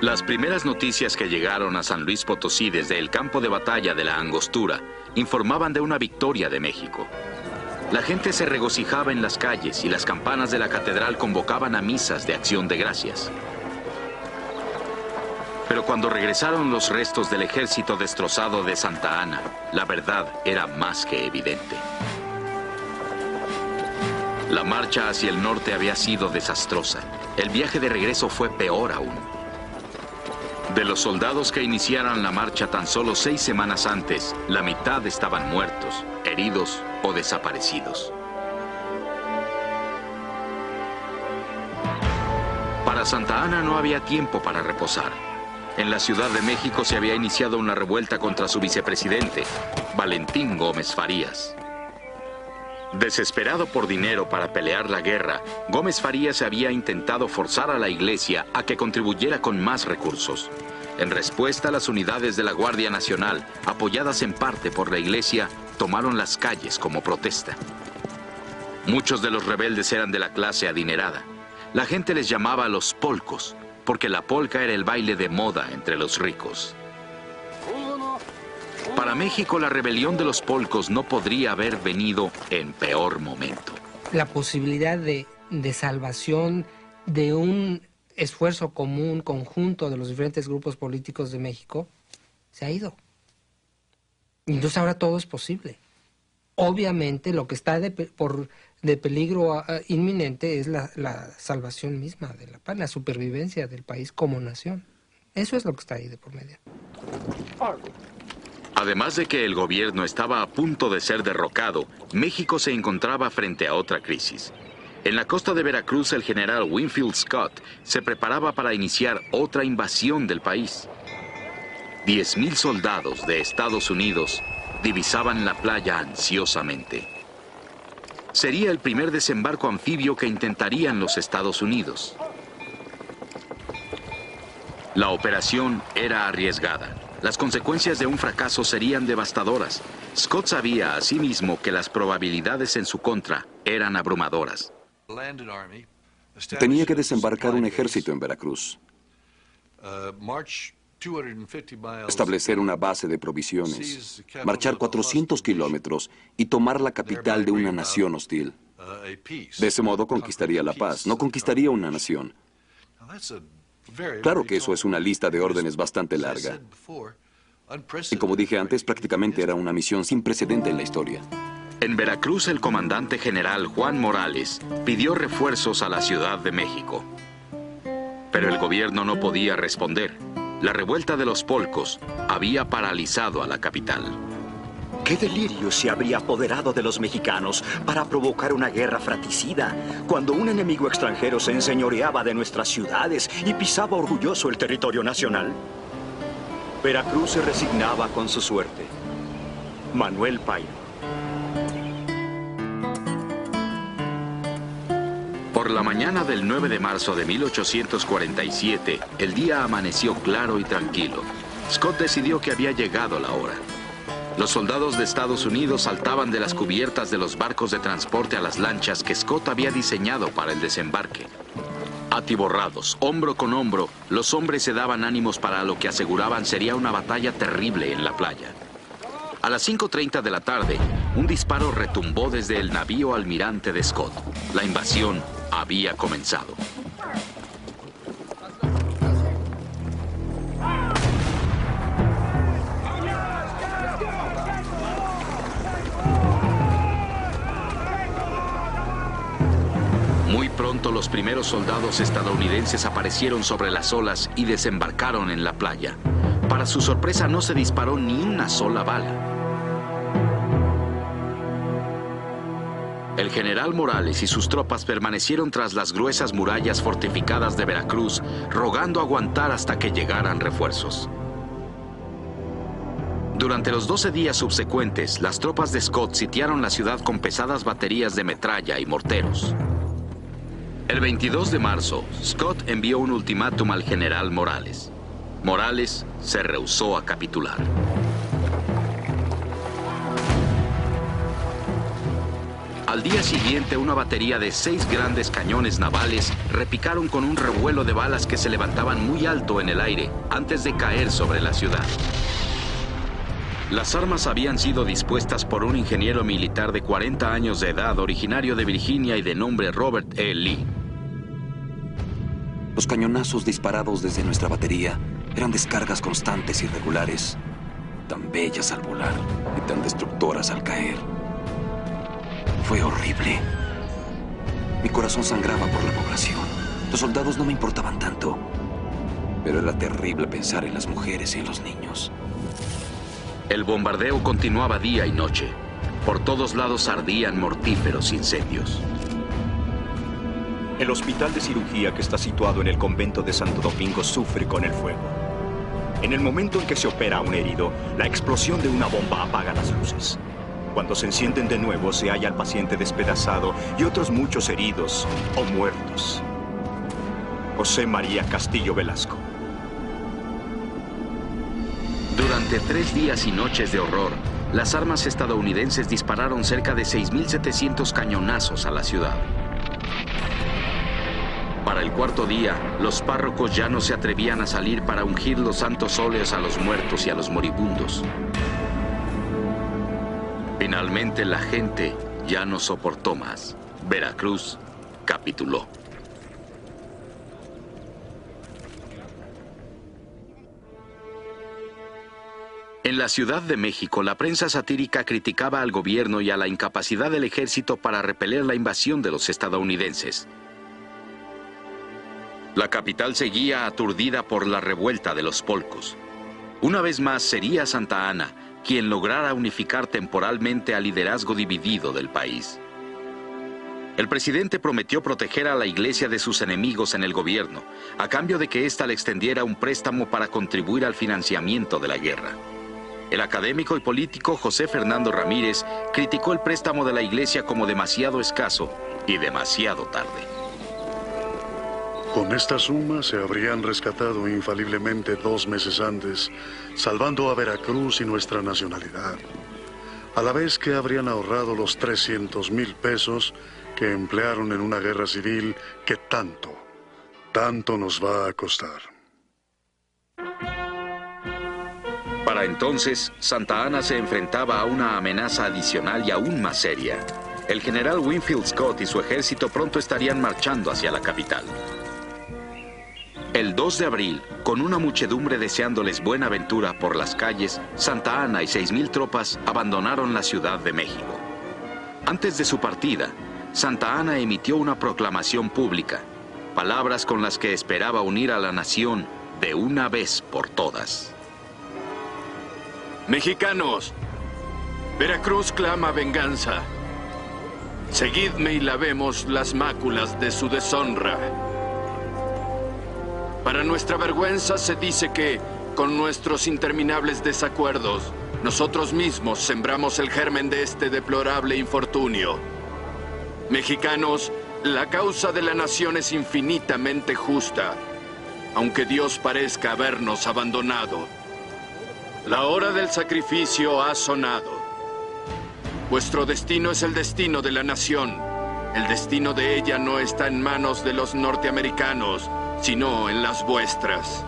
Las primeras noticias que llegaron a San Luis Potosí desde el campo de batalla de la Angostura informaban de una victoria de México. La gente se regocijaba en las calles y las campanas de la catedral convocaban a misas de acción de gracias. Pero cuando regresaron los restos del ejército destrozado de Santa Anna, la verdad era más que evidente. La marcha hacia el norte había sido desastrosa. El viaje de regreso fue peor aún. De los soldados que iniciaran la marcha tan solo 6 semanas antes, la mitad estaban muertos, heridos o desaparecidos. Para Santa Anna no había tiempo para reposar. En la Ciudad de México se había iniciado una revuelta contra su vicepresidente, Valentín Gómez Farías. Desesperado por dinero para pelear la guerra, Gómez Farías había intentado forzar a la iglesia a que contribuyera con más recursos. En respuesta, las unidades de la Guardia Nacional, apoyadas en parte por la iglesia, tomaron las calles como protesta. Muchos de los rebeldes eran de la clase adinerada. La gente les llamaba los polcos, porque la polca era el baile de moda entre los ricos. Para México, la rebelión de los polcos no podría haber venido en peor momento. La posibilidad de salvación de un esfuerzo común, conjunto de los diferentes grupos políticos de México, se ha ido. Entonces ahora todo es posible. Obviamente lo que está de peligro inminente es la salvación misma de la paz, la supervivencia del país como nación. Eso es lo que está ahí de por medio. Además de que el gobierno estaba a punto de ser derrocado, México se encontraba frente a otra crisis. En la costa de Veracruz, el general Winfield Scott se preparaba para iniciar otra invasión del país. 10,000 soldados de Estados Unidos divisaban la playa ansiosamente. Sería el primer desembarco anfibio que intentarían los Estados Unidos. La operación era arriesgada. Las consecuencias de un fracaso serían devastadoras. Scott sabía asimismo que las probabilidades en su contra eran abrumadoras. Tenía que desembarcar un ejército en Veracruz, establecer una base de provisiones, marchar 400 kilómetros y tomar la capital de una nación hostil. De ese modo conquistaría la paz, no conquistaría una nación. Claro que eso es una lista de órdenes bastante larga. Y como dije antes, prácticamente era una misión sin precedente en la historia. En Veracruz, el comandante general Juan Morales pidió refuerzos a la Ciudad de México. Pero el gobierno no podía responder. La revuelta de los polcos había paralizado a la capital. ¿Qué delirio se habría apoderado de los mexicanos para provocar una guerra fratricida cuando un enemigo extranjero se enseñoreaba de nuestras ciudades y pisaba orgulloso el territorio nacional? Veracruz se resignaba con su suerte. Manuel Paino. Por la mañana del 9 de marzo de 1847, el día amaneció claro y tranquilo. Scott decidió que había llegado la hora. Los soldados de Estados Unidos saltaban de las cubiertas de los barcos de transporte a las lanchas que Scott había diseñado para el desembarque. Atiborrados, hombro con hombro, los hombres se daban ánimos para lo que aseguraban sería una batalla terrible en la playa. A las 5:30 de la tarde, un disparo retumbó desde el navío almirante de Scott. La invasión había comenzado. Muy pronto los primeros soldados estadounidenses aparecieron sobre las olas y desembarcaron en la playa. Para su sorpresa no se disparó ni una sola bala. El general Morales y sus tropas permanecieron tras las gruesas murallas fortificadas de Veracruz, rogando aguantar hasta que llegaran refuerzos. Durante los 12 días subsecuentes, las tropas de Scott sitiaron la ciudad con pesadas baterías de metralla y morteros. El 22 de marzo, Scott envió un ultimátum al general Morales. Morales se rehusó a capitular. Al día siguiente, una batería de 6 grandes cañones navales repicaron con un revuelo de balas que se levantaban muy alto en el aire antes de caer sobre la ciudad. Las armas habían sido dispuestas por un ingeniero militar de 40 años de edad, originario de Virginia y de nombre Robert E. Lee. Los cañonazos disparados desde nuestra batería eran descargas constantes y regulares, tan bellas al volar y tan destructoras al caer. Fue horrible. Mi corazón sangraba por la población. Los soldados no me importaban tanto, pero era terrible pensar en las mujeres y en los niños. El bombardeo continuaba día y noche. Por todos lados ardían mortíferos incendios. El hospital de cirugía que está situado en el convento de Santo Domingo sufre con el fuego. En el momento en que se opera a un herido, la explosión de una bomba apaga las luces. Cuando se encienden de nuevo, se halla al paciente despedazado y otros muchos heridos o muertos. José María Castillo Velasco. Durante 3 días y noches de horror, las armas estadounidenses dispararon cerca de 6.700 cañonazos a la ciudad. Para el 4.º día, los párrocos ya no se atrevían a salir para ungir los santos óleos a los muertos y a los moribundos. Finalmente, la gente ya no soportó más. Veracruz capituló. En la Ciudad de México, la prensa satírica criticaba al gobierno y a la incapacidad del ejército para repeler la invasión de los estadounidenses. La capital seguía aturdida por la revuelta de los polcos. Una vez más sería Santa Anna quien lograra unificar temporalmente al liderazgo dividido del país. El presidente prometió proteger a la iglesia de sus enemigos en el gobierno, a cambio de que ésta le extendiera un préstamo para contribuir al financiamiento de la guerra. El académico y político José Fernando Ramírez criticó el préstamo de la iglesia como demasiado escaso y demasiado tarde. Con esta suma se habrían rescatado infaliblemente 2 meses antes, salvando a Veracruz y nuestra nacionalidad, a la vez que habrían ahorrado los 300,000 pesos que emplearon en una guerra civil que tanto nos va a costar. Para entonces, Santa Anna se enfrentaba a una amenaza adicional y aún más seria. El general Winfield Scott y su ejército pronto estarían marchando hacia la capital. El 2 de abril, con una muchedumbre deseándoles buena ventura por las calles, Santa Anna y 6,000 tropas abandonaron la Ciudad de México. Antes de su partida, Santa Anna emitió una proclamación pública, palabras con las que esperaba unir a la nación de una vez por todas. Mexicanos, Veracruz clama venganza. Seguidme y lavemos las máculas de su deshonra. Para nuestra vergüenza se dice que, con nuestros interminables desacuerdos, nosotros mismos sembramos el germen de este deplorable infortunio. Mexicanos, la causa de la nación es infinitamente justa, aunque Dios parezca habernos abandonado. La hora del sacrificio ha sonado. Vuestro destino es el destino de la nación. El destino de ella no está en manos de los norteamericanos, sino en las vuestras.